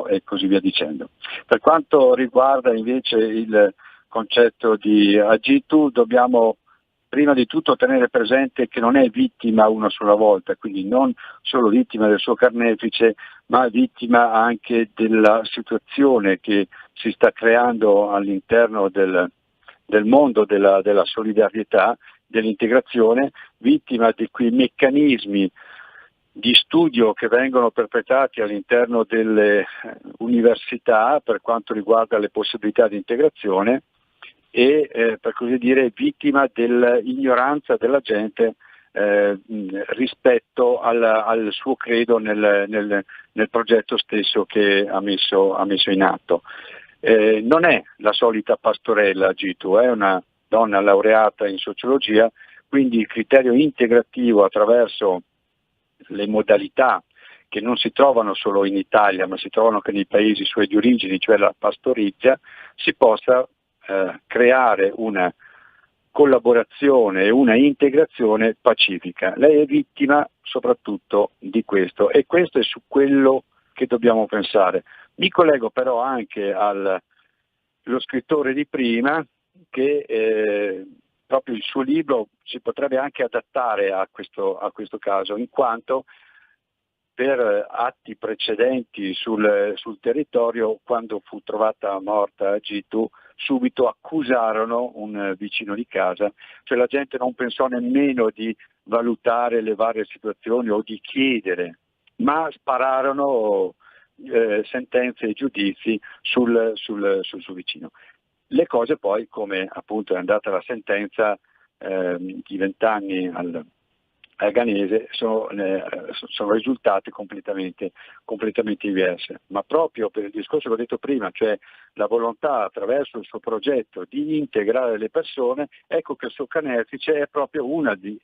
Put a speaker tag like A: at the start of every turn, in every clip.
A: e così via dicendo. Per quanto riguarda invece il concetto di Agitu, dobbiamo prima di tutto tenere presente che non è vittima una sola volta, quindi non solo vittima del suo carnefice, ma vittima anche della situazione che si sta creando all'interno del mondo della solidarietà, dell'integrazione, vittima di quei meccanismi di studio che vengono perpetrati all'interno delle università per quanto riguarda le possibilità di integrazione e per così dire vittima dell'ignoranza della gente rispetto al suo credo nel progetto stesso che ha messo in atto. Non è la solita pastorella Gitu, è una donna laureata in sociologia, quindi il criterio integrativo attraverso le modalità che non si trovano solo in Italia ma si trovano anche nei paesi suoi di origine, cioè la pastorizia, si possa creare una collaborazione e una integrazione pacifica. Lei è vittima soprattutto di questo e questo è su quello che dobbiamo pensare. Mi collego però anche allo scrittore di prima che proprio il suo libro si potrebbe anche adattare a questo caso, in quanto per atti precedenti sul territorio, quando fu trovata morta Agitu, subito accusarono un vicino di casa, cioè la gente non pensò nemmeno di valutare le varie situazioni o di chiedere, ma spararono sentenze e giudizi sul suo vicino. Le cose poi, come appunto è andata la sentenza di 20 anni al Ghanese, sono risultate completamente diverse, ma proprio per il discorso che ho detto prima, cioè la volontà attraverso il suo progetto di integrare le persone, ecco che il suo carnefice è proprio uno di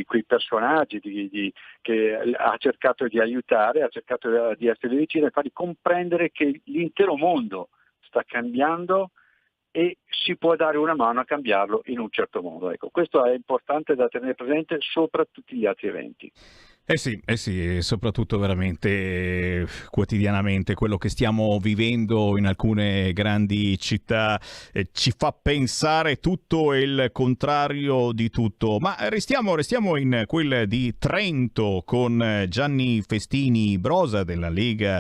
A: quei personaggi che ha cercato di aiutare, ha cercato di essere vicino e fargli comprendere che l'intero mondo sta cambiando e si può dare una mano a cambiarlo in un certo modo. Ecco, questo è importante da tenere presente sopra tutti gli altri eventi.
B: Eh sì, e soprattutto veramente quotidianamente quello che stiamo vivendo in alcune grandi città ci fa pensare tutto e il contrario di tutto. Ma restiamo in quel di Trento con Gianni Festini Brosa della Lega,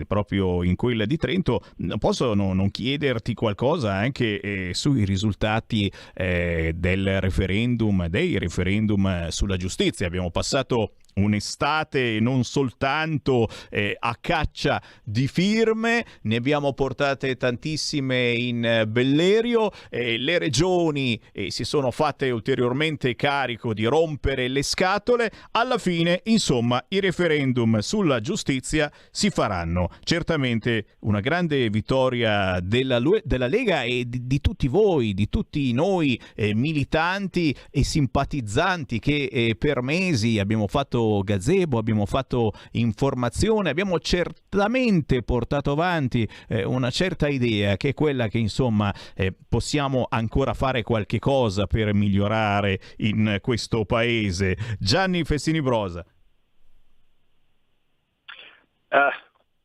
B: proprio in quella di Trento. Posso non chiederti qualcosa anche sui risultati dei referendum sulla giustizia? Abbiamo passato un'estate non soltanto a caccia di firme, ne abbiamo portate tantissime in Bellerio, le regioni si sono fatte ulteriormente carico di rompere le scatole, alla fine insomma i referendum sulla giustizia si faranno. Certamente una grande vittoria della Lega e di tutti voi, di tutti noi militanti e simpatizzanti che per mesi abbiamo fatto gazebo, abbiamo fatto informazione, abbiamo certamente portato avanti una certa idea che è quella che insomma possiamo ancora fare qualche cosa per migliorare in questo paese. Gianni Festini Brosa.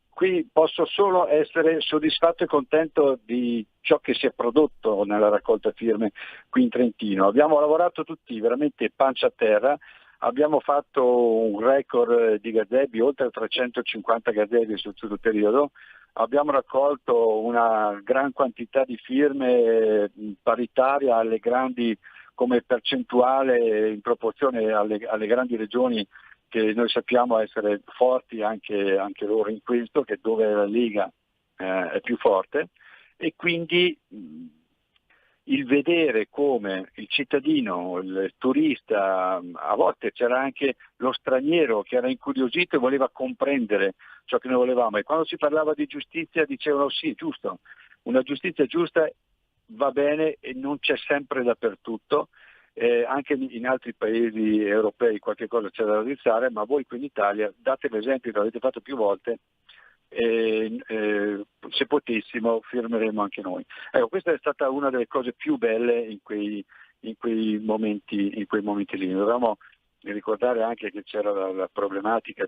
A: Qui posso solo essere soddisfatto e contento di ciò che si è prodotto nella raccolta firme qui in Trentino. Abbiamo lavorato tutti veramente pancia a terra. Abbiamo fatto un record di gazebi, oltre 350 gazebi su tutto il periodo, abbiamo raccolto una gran quantità di firme paritaria alle grandi, come percentuale in proporzione alle grandi regioni che noi sappiamo essere forti anche loro in questo, che dove la Lega è più forte, e quindi il vedere come il cittadino, il turista, a volte c'era anche lo straniero che era incuriosito e voleva comprendere ciò che noi volevamo, e quando si parlava di giustizia dicevano sì, giusto, una giustizia giusta va bene e non c'è sempre dappertutto, anche in altri paesi europei qualche cosa c'è da realizzare, ma voi qui in Italia date l'esempio, che l'avete fatto più volte, se potessimo firmeremo anche noi. Ecco, questa è stata una delle cose più belle in quei momenti lì. Dovevamo ricordare anche che c'era la problematica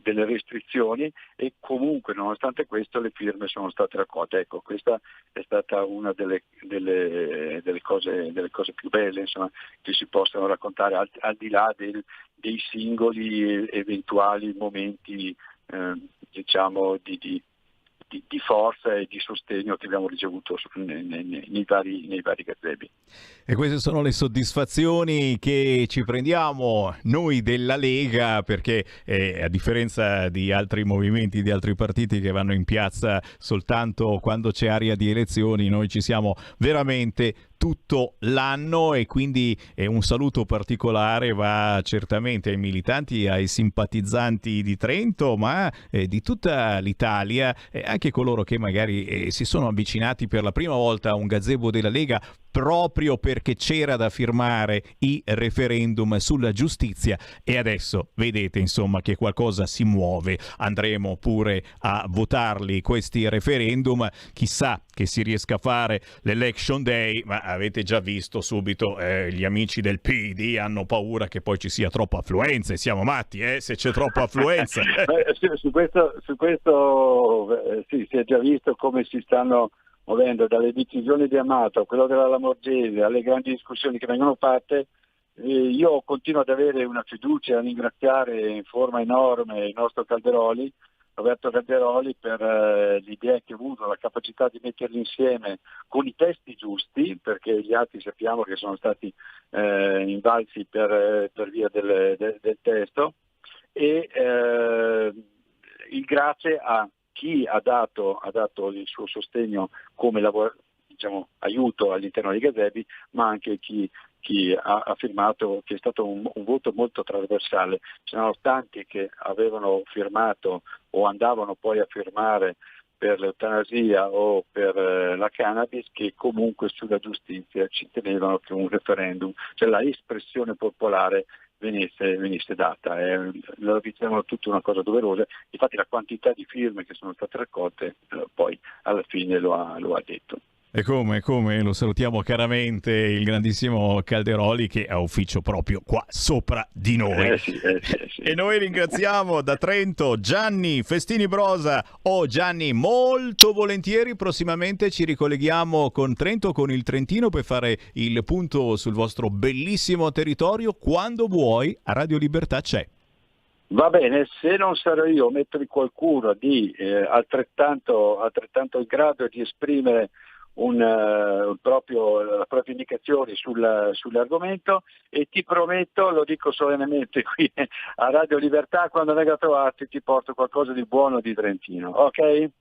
A: delle restrizioni, e comunque nonostante questo le firme sono state raccolte. Ecco, questa è stata una delle cose più belle, insomma, che si possono raccontare al di là dei singoli eventuali momenti diciamo di forza e di sostegno che abbiamo ricevuto nei vari gazebi.
B: E queste sono le soddisfazioni che ci prendiamo noi della Lega, perché a differenza di altri movimenti, di altri partiti che vanno in piazza soltanto quando c'è aria di elezioni, noi ci siamo veramente tutto l'anno, e quindi un saluto particolare va certamente ai militanti, ai simpatizzanti di Trento, ma di tutta l'Italia, anche coloro che magari si sono avvicinati per la prima volta a un gazebo della Lega proprio perché c'era da firmare i referendum sulla giustizia, e adesso vedete insomma che qualcosa si muove. Andremo pure a votarli questi referendum, chissà che si riesca a fare l'election day, ma avete già visto subito gli amici del PD hanno paura che poi ci sia troppa affluenza, e siamo matti se c'è troppa affluenza.
A: Su questo sì, si è già visto come si stanno muovendo dalle decisioni di Amato a quello della Lamorgese, alle grandi discussioni che vengono fatte. Io continuo ad avere una fiducia, a ringraziare in forma enorme il nostro Roberto Calderoli, per l'idea che ha avuto, la capacità di metterli insieme con i testi giusti, perché gli altri sappiamo che sono stati invalsi per via del testo, e il grazie a chi ha dato il suo sostegno come diciamo, aiuto all'interno dei gazebi, ma anche chi ha firmato, che è stato un voto molto trasversale. Ce n'erano tanti che avevano firmato o andavano poi a firmare per l'eutanasia o per la cannabis, che comunque sulla giustizia ci tenevano che un referendum, cioè la espressione popolare, venisse data. Lo riteniamo tutta una cosa doverosa. Infatti la quantità di firme che sono state raccolte poi alla fine lo ha detto.
B: E come lo salutiamo caramente il grandissimo Calderoli, che ha ufficio proprio qua sopra di noi.
A: Sì.
B: E noi ringraziamo da Trento Gianni Festini Brosa. Gianni, molto volentieri prossimamente ci ricolleghiamo con Trento, con il Trentino, per fare il punto sul vostro bellissimo territorio. Quando vuoi, a Radio Libertà c'è.
A: Va bene, se non sarò io, mettermi qualcuno di altrettanto in grado di esprimere la propria indicazioni sull'argomento, e ti prometto, lo dico solennemente qui a Radio Libertà, quando venga a trovarti ti porto qualcosa di buono di Trentino, ok?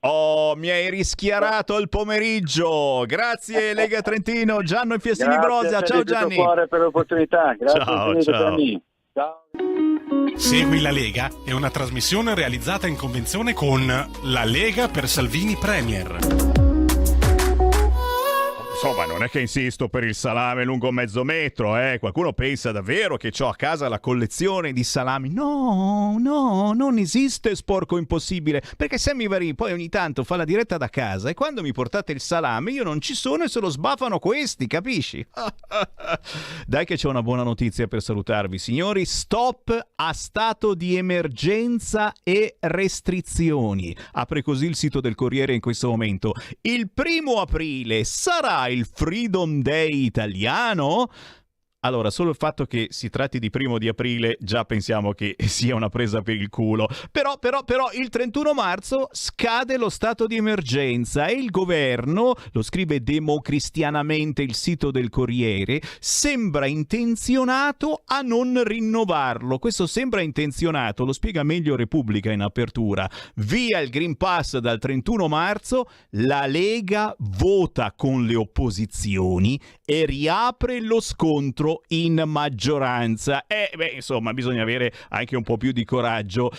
B: Mi hai rischiarato il pomeriggio. Grazie Lega Trentino, Gianni Festini Brosa. Ciao Gianni.
A: Grazie cuore per l'opportunità. Grazie
B: ciao.
A: Ciao.
C: Segui la Lega è una trasmissione realizzata in convenzione con La Lega per Salvini Premier.
B: Insomma, non è che insisto per il salame lungo mezzo metro, Qualcuno pensa davvero che ho a casa la collezione di salami? No, non esiste sporco impossibile, perché Sammy Varin poi ogni tanto fa la diretta da casa, e quando mi portate il salame io non ci sono e se lo sbafano questi, capisci? Dai che c'è una buona notizia per salutarvi, signori. Stop a stato di emergenza e restrizioni. Apre così il sito del Corriere in questo momento. Il 1° aprile sarà il Freedom Day italiano? Allora, solo il fatto che si tratti di 1° di aprile già pensiamo che sia una presa per il culo. Però il 31 marzo scade lo stato di emergenza e il governo, lo scrive democristianamente il sito del Corriere, sembra intenzionato a non rinnovarlo. Questo sembra intenzionato, lo spiega meglio Repubblica in apertura. Via il Green Pass dal 31 marzo, la Lega vota con le opposizioni e riapre lo scontro in maggioranza. Insomma, bisogna avere anche un po' più di coraggio.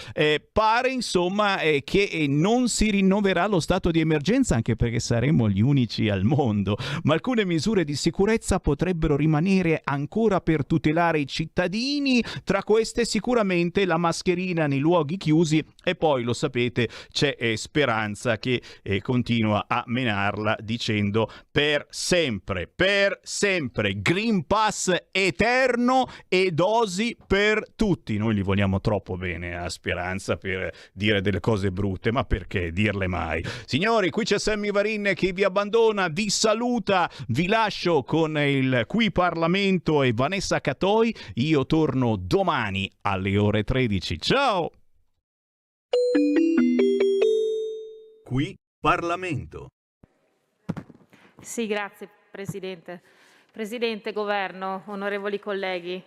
B: Pare insomma che non si rinnoverà lo stato di emergenza, anche perché saremo gli unici al mondo, ma alcune misure di sicurezza potrebbero rimanere ancora per tutelare i cittadini. Tra queste sicuramente la mascherina nei luoghi chiusi, e poi lo sapete c'è Speranza che continua a menarla dicendo per sempre per sempre, Green Pass eterno e dosi per tutti. Noi li vogliamo troppo bene a Speranza per dire delle cose brutte, ma perché dirle mai? Signori, qui c'è Sammy Varin che vi abbandona, vi saluta, vi lascio con il Qui Parlamento e Vanessa Catoi. Io torno domani alle ore 13. Ciao!
D: Qui Parlamento.
E: Sì, grazie Presidente. Presidente, Governo, onorevoli colleghi,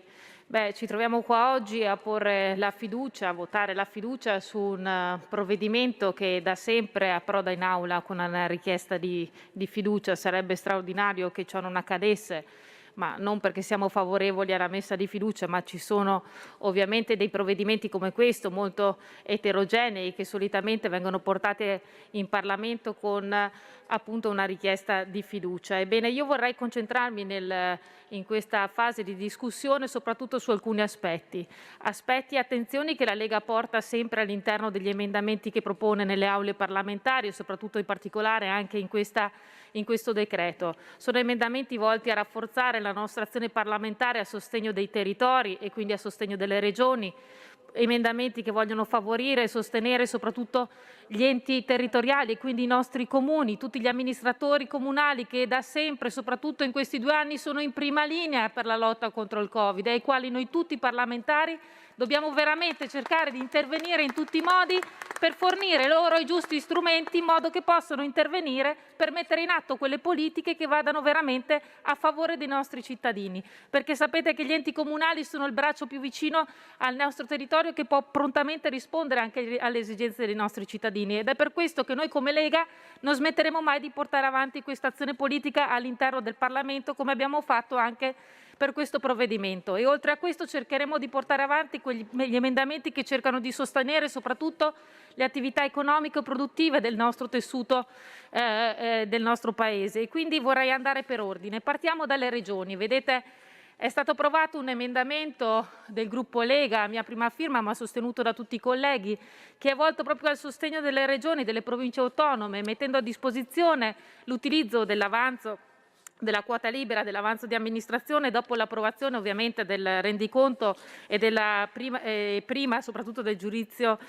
E: ci troviamo qua oggi a porre la fiducia, a votare la fiducia su un provvedimento che da sempre approda in aula con una richiesta di fiducia. Sarebbe straordinario che ciò non accadesse, ma non perché siamo favorevoli alla messa di fiducia, ma ci sono ovviamente dei provvedimenti come questo molto eterogenei che solitamente vengono portati in Parlamento con appunto una richiesta di fiducia. Ebbene, io vorrei concentrarmi in questa fase di discussione soprattutto su alcuni aspetti e attenzioni che la Lega porta sempre all'interno degli emendamenti che propone nelle aule parlamentari e soprattutto in particolare anche in questo decreto. Sono emendamenti volti a rafforzare la nostra azione parlamentare a sostegno dei territori e quindi a sostegno delle regioni, emendamenti che vogliono favorire e sostenere soprattutto gli enti territoriali e quindi i nostri comuni, tutti gli amministratori comunali che da sempre, soprattutto in questi 2 anni, sono in prima linea per la lotta contro il Covid e ai quali noi tutti parlamentari dobbiamo veramente cercare di intervenire in tutti i modi per fornire loro i giusti strumenti in modo che possano intervenire per mettere in atto quelle politiche che vadano veramente a favore dei nostri cittadini. Perché sapete che gli enti comunali sono il braccio più vicino al nostro territorio che può prontamente rispondere anche alle esigenze dei nostri cittadini ed è per questo che noi come Lega non smetteremo mai di portare avanti questa azione politica all'interno del Parlamento come abbiamo fatto anche per questo provvedimento e oltre a questo cercheremo di portare avanti gli emendamenti che cercano di sostenere soprattutto le attività economiche e produttive del nostro tessuto del nostro Paese e quindi vorrei andare per ordine. Partiamo dalle regioni. Vedete, è stato approvato un emendamento del gruppo Lega, a mia prima firma ma sostenuto da tutti i colleghi, che è volto proprio al sostegno delle regioni, delle province autonome, mettendo a disposizione l'utilizzo dell'avanzo della quota libera dell'avanzo di amministrazione dopo l'approvazione ovviamente del rendiconto e della prima soprattutto del giudizio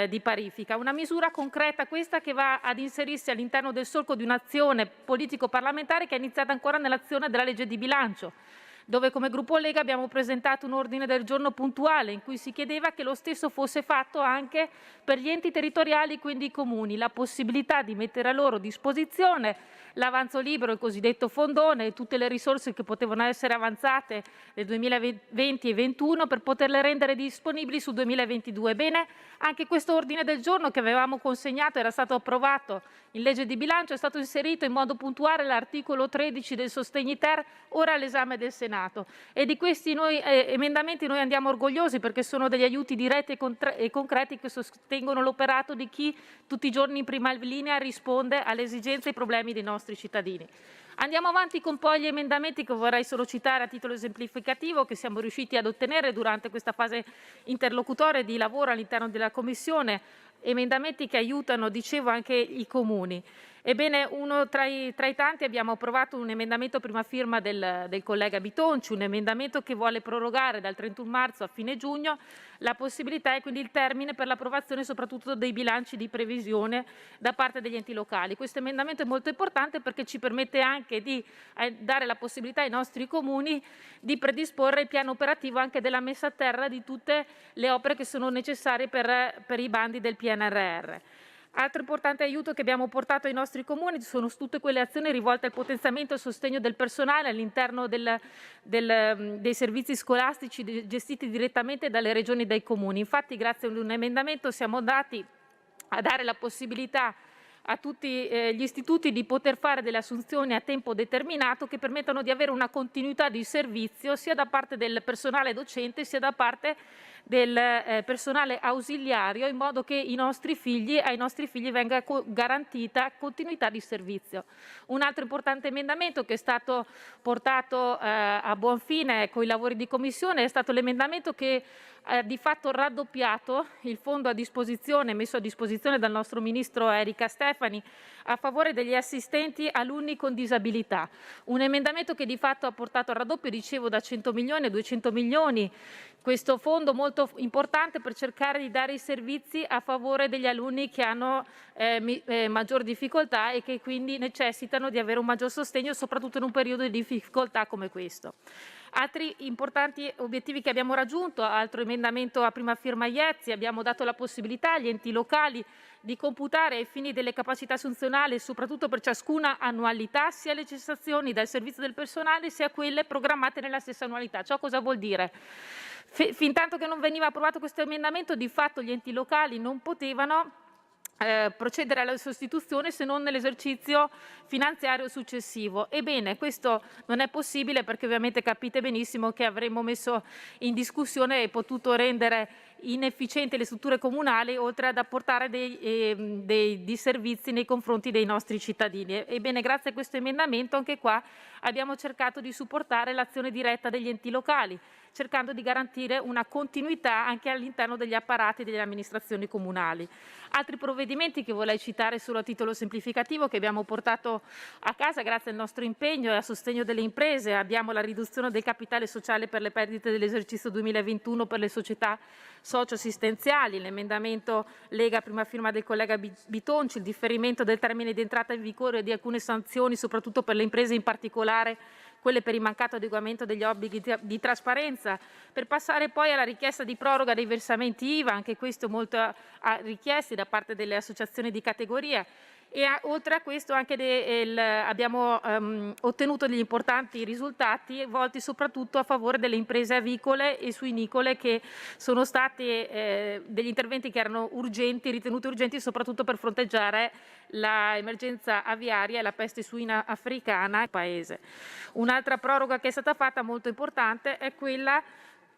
E: di parifica. Una misura concreta questa che va ad inserirsi all'interno del solco di un'azione politico-parlamentare che è iniziata ancora nell'azione della legge di bilancio, dove come gruppo Lega abbiamo presentato un ordine del giorno puntuale in cui si chiedeva che lo stesso fosse fatto anche per gli enti territoriali, quindi i comuni, la possibilità di mettere a loro disposizione l'avanzo libero, il cosiddetto fondone e tutte le risorse che potevano essere avanzate nel 2020 e 2021 per poterle rendere disponibili sul 2022. Bene, anche questo ordine del giorno che avevamo consegnato era stato approvato in legge di bilancio, è stato inserito in modo puntuale l'articolo 13 del Sostegni-ter, ora all'esame del Senato. E di questi emendamenti noi andiamo orgogliosi perché sono degli aiuti diretti e concreti che sostengono l'operato di chi tutti i giorni in prima linea risponde alle esigenze e ai problemi dei nostri cittadini. Andiamo avanti con poi gli emendamenti che vorrei solo citare a titolo esemplificativo che siamo riusciti ad ottenere durante questa fase interlocutoria di lavoro all'interno della Commissione, emendamenti che aiutano, dicevo, anche i comuni. Ebbene, tra i tanti abbiamo approvato un emendamento a prima firma del collega Bitonci, un emendamento che vuole prorogare dal 31 marzo a fine giugno la possibilità e quindi il termine per l'approvazione soprattutto dei bilanci di previsione da parte degli enti locali. Questo emendamento è molto importante perché ci permette anche di dare la possibilità ai nostri comuni di predisporre il piano operativo anche della messa a terra di tutte le opere che sono necessarie per i bandi del PNRR. Altro importante aiuto che abbiamo portato ai nostri comuni sono tutte quelle azioni rivolte al potenziamento e al sostegno del personale all'interno dei servizi scolastici gestiti direttamente dalle regioni e dai comuni. Infatti, grazie ad un emendamento siamo andati a dare la possibilità a tutti gli istituti di poter fare delle assunzioni a tempo determinato che permettano di avere una continuità di servizio sia da parte del personale docente sia da parte del personale ausiliario, in modo che ai nostri figli venga garantita continuità di servizio. Un altro importante emendamento che è stato portato a buon fine con i lavori di commissione è stato l'emendamento che di fatto raddoppiato il fondo messo a disposizione dal nostro ministro Erika Stefani a favore degli assistenti alunni con disabilità. Un emendamento che di fatto ha portato al raddoppio, dicevo, da 100 milioni a 200 milioni, questo fondo molto importante per cercare di dare i servizi a favore degli alunni che hanno maggior difficoltà e che quindi necessitano di avere un maggior sostegno, soprattutto in un periodo di difficoltà come questo. Altri importanti obiettivi che abbiamo raggiunto, altro emendamento a prima firma Iezzi, abbiamo dato la possibilità agli enti locali di computare ai fini delle capacità funzionali, soprattutto per ciascuna annualità, sia le cessazioni dal servizio del personale sia quelle programmate nella stessa annualità. Ciò cosa vuol dire? Fintanto che non veniva approvato questo emendamento, di fatto gli enti locali non potevano procedere alla sostituzione se non nell'esercizio finanziario successivo. Ebbene, questo non è possibile perché ovviamente capite benissimo che avremmo messo in discussione e potuto rendere inefficienti le strutture comunali, oltre ad apportare dei disservizi nei confronti dei nostri cittadini. Ebbene, grazie a questo emendamento anche qua abbiamo cercato di supportare l'azione diretta degli enti locali, cercando di garantire una continuità anche all'interno degli apparati delle amministrazioni comunali. Altri provvedimenti che vorrei citare solo a titolo semplificativo che abbiamo portato a casa grazie al nostro impegno e a sostegno delle imprese: abbiamo la riduzione del capitale sociale per le perdite dell'esercizio 2021 per le società socio-assistenziali, l'emendamento Lega a prima firma del collega Bitonci, il differimento del termine di entrata in vigore di alcune sanzioni, soprattutto per le imprese, in particolare quelle per il mancato adeguamento degli obblighi di trasparenza, per passare poi alla richiesta di proroga dei versamenti IVA, anche questo molto richiesti da parte delle associazioni di categoria. E oltre a questo anche abbiamo ottenuto degli importanti risultati volti soprattutto a favore delle imprese avicole e suinicole, che sono stati degli interventi che erano ritenuti urgenti soprattutto per fronteggiare l'emergenza aviaria e la peste suina africana nel Paese. Un'altra proroga che è stata fatta molto importante è quella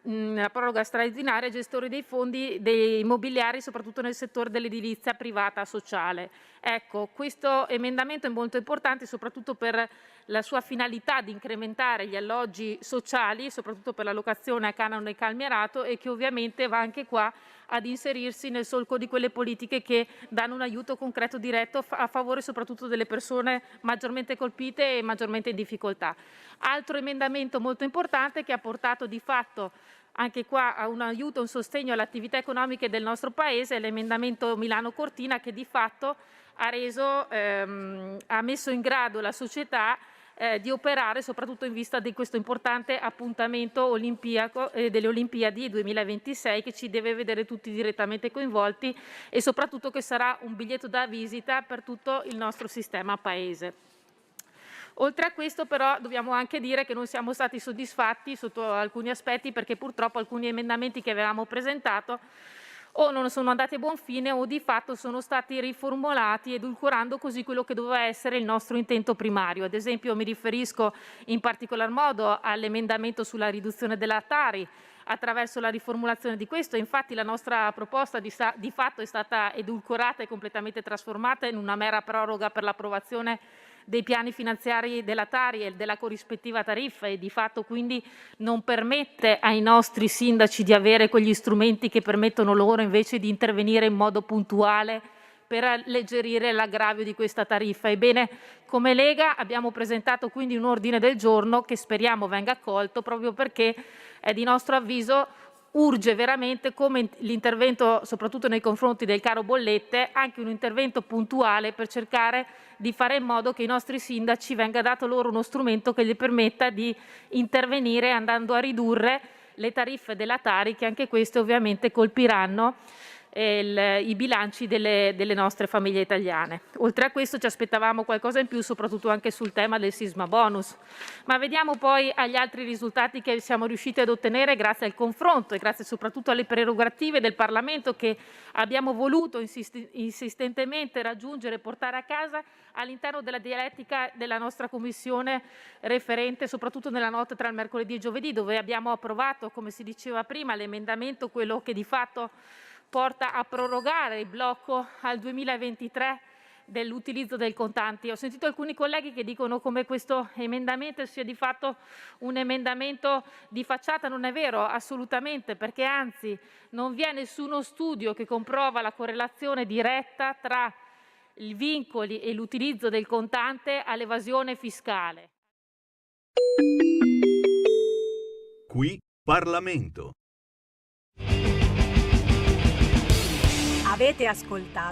E: la proroga straordinaria ai gestori dei fondi dei immobiliari, soprattutto nel settore dell'edilizia privata sociale. Ecco, questo emendamento è molto importante soprattutto per la sua finalità di incrementare gli alloggi sociali, soprattutto per la locazione a canone calmierato, e che ovviamente va anche qua ad inserirsi nel solco di quelle politiche che danno un aiuto concreto diretto a favore soprattutto delle persone maggiormente colpite e maggiormente in difficoltà. Altro emendamento molto importante che ha portato di fatto anche qua a un aiuto, un sostegno alle attività economiche del nostro Paese è l'emendamento Milano-Cortina, che di fatto ha messo in grado la società di operare soprattutto in vista di questo importante appuntamento olimpiaco delle Olimpiadi 2026, che ci deve vedere tutti direttamente coinvolti e soprattutto che sarà un biglietto da visita per tutto il nostro sistema Paese. Oltre a questo però dobbiamo anche dire che non siamo stati soddisfatti sotto alcuni aspetti, perché purtroppo alcuni emendamenti che avevamo presentato o non sono andati a buon fine o di fatto sono stati riformulati edulcorando così quello che doveva essere il nostro intento primario. Ad esempio mi riferisco in particolar modo all'emendamento sulla riduzione della Tari. Attraverso la riformulazione di questo, infatti, la nostra proposta di fatto è stata edulcorata e completamente trasformata in una mera proroga per l'approvazione dei piani finanziari della Tari e della corrispettiva tariffa, e di fatto quindi non permette ai nostri sindaci di avere quegli strumenti che permettono loro invece di intervenire in modo puntuale per alleggerire l'aggravio di questa tariffa. Ebbene, come Lega abbiamo presentato quindi un ordine del giorno che speriamo venga accolto, proprio perché è di nostro avviso urge veramente, come l'intervento soprattutto nei confronti del caro bollette, anche un intervento puntuale per cercare di fare in modo che i nostri sindaci venga dato loro uno strumento che gli permetta di intervenire andando a ridurre le tariffe della Tari, che anche queste ovviamente colpiranno i bilanci delle nostre famiglie italiane. Oltre a questo ci aspettavamo qualcosa in più, soprattutto anche sul tema del sisma bonus. Ma vediamo poi agli altri risultati che siamo riusciti ad ottenere grazie al confronto e grazie soprattutto alle prerogative del Parlamento che abbiamo voluto insistentemente raggiungere e portare a casa all'interno della dialettica della nostra commissione referente, soprattutto nella notte tra il mercoledì e giovedì, dove abbiamo approvato, come si diceva prima, l'emendamento, quello che di fatto porta a prorogare il blocco al 2023 dell'utilizzo del contante. Ho sentito alcuni colleghi che dicono come questo emendamento sia di fatto un emendamento di facciata. Non è vero, assolutamente, perché anzi non vi è nessuno studio che comprova la correlazione diretta tra i vincoli e l'utilizzo del contante all'evasione fiscale.
D: Qui Parlamento.
F: Avete ascoltato